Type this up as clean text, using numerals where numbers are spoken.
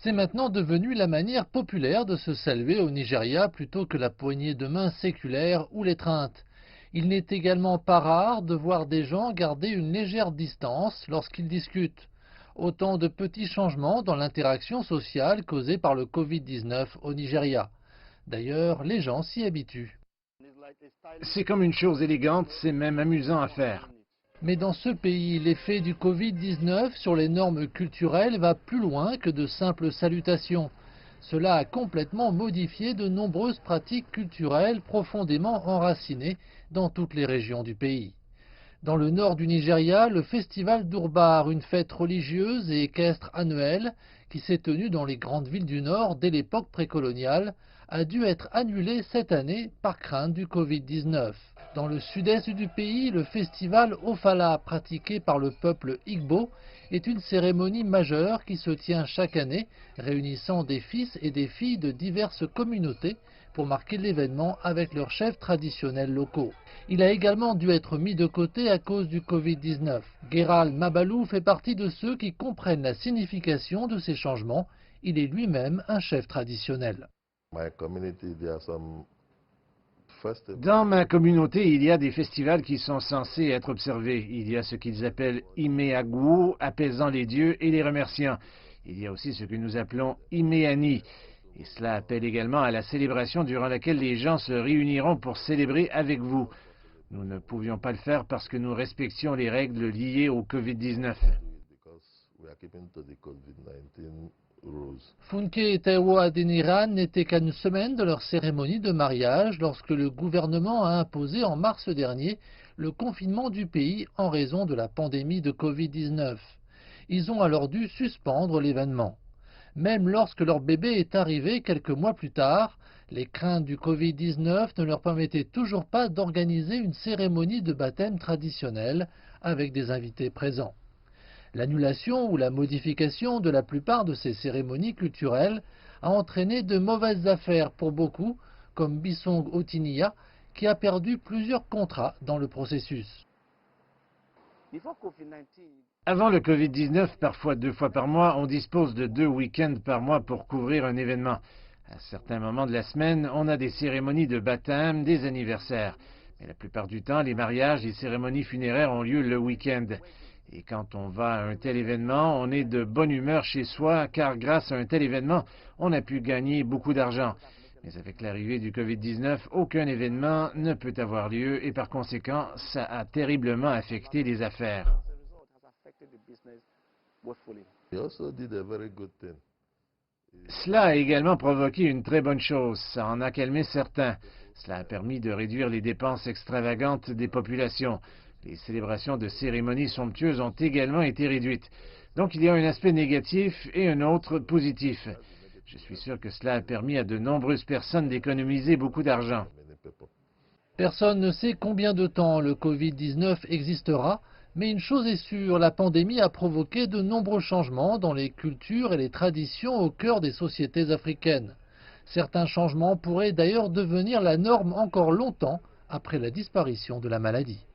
C'est maintenant devenu la manière populaire de se saluer au Nigeria plutôt que la poignée de main séculaire ou l'étreinte. Il n'est également pas rare de voir des gens garder une légère distance lorsqu'ils discutent. Autant de petits changements dans l'interaction sociale causée par le Covid-19 au Nigeria. D'ailleurs, les gens s'y habituent. C'est comme une chose élégante, c'est même amusant à faire. Mais dans ce pays, l'effet du Covid-19 sur les normes culturelles va plus loin que de simples salutations. Cela a complètement modifié de nombreuses pratiques culturelles profondément enracinées dans toutes les régions du pays. Dans le nord du Nigeria, le festival d'Urbar, une fête religieuse et équestre annuelle qui s'est tenue dans les grandes villes du nord dès l'époque précoloniale, a dû être annulé cette année par crainte du Covid-19. Dans le sud-est du pays, le festival Ofala, pratiqué par le peuple Igbo, est une cérémonie majeure qui se tient chaque année, réunissant des fils et des filles de diverses communautés pour marquer l'événement avec leurs chefs traditionnels locaux. Il a également dû être mis de côté à cause du Covid-19. Geral Mabalou fait partie de ceux qui comprennent la signification de ces changements. Il est lui-même un chef traditionnel. Dans ma communauté, il y a des festivals qui sont censés être observés. Il y a ce qu'ils appellent Imeagwu, apaisant les dieux et les remerciant. Il y a aussi ce que nous appelons Imeani. Et cela appelle également à la célébration durant laquelle les gens se réuniront pour célébrer avec vous. Nous ne pouvions pas le faire parce que nous respections les règles liées au Covid-19. Funke et Taiwo Adeniran n'étaient qu'à une semaine de leur cérémonie de mariage lorsque le gouvernement a imposé en mars dernier le confinement du pays en raison de la pandémie de Covid-19. Ils ont alors dû suspendre l'événement. Même lorsque leur bébé est arrivé quelques mois plus tard, les craintes du Covid-19 ne leur permettaient toujours pas d'organiser une cérémonie de baptême traditionnelle avec des invités présents. L'annulation ou la modification de la plupart de ces cérémonies culturelles a entraîné de mauvaises affaires pour beaucoup, comme Bisong Otiniya, qui a perdu plusieurs contrats dans le processus. Avant le Covid-19, parfois 2 fois par mois, on dispose de 2 week-ends par mois pour couvrir un événement. À certains moments de la semaine, on a des cérémonies de baptême, des anniversaires. Mais la plupart du temps, les mariages et cérémonies funéraires ont lieu le week-end. Et quand on va à un tel événement, on est de bonne humeur chez soi, car grâce à un tel événement, on a pu gagner beaucoup d'argent. Mais avec l'arrivée du Covid-19, aucun événement ne peut avoir lieu et par conséquent, ça a terriblement affecté les affaires. Cela a également provoqué une très bonne chose, ça en a calmé certains. Cela a permis de réduire les dépenses extravagantes des populations. Les célébrations de cérémonies somptueuses ont également été réduites. Donc il y a un aspect négatif et un autre positif. Je suis sûr que cela a permis à de nombreuses personnes d'économiser beaucoup d'argent. Personne ne sait combien de temps le Covid-19 existera, mais une chose est sûre, la pandémie a provoqué de nombreux changements dans les cultures et les traditions au cœur des sociétés africaines. Certains changements pourraient d'ailleurs devenir la norme encore longtemps après la disparition de la maladie.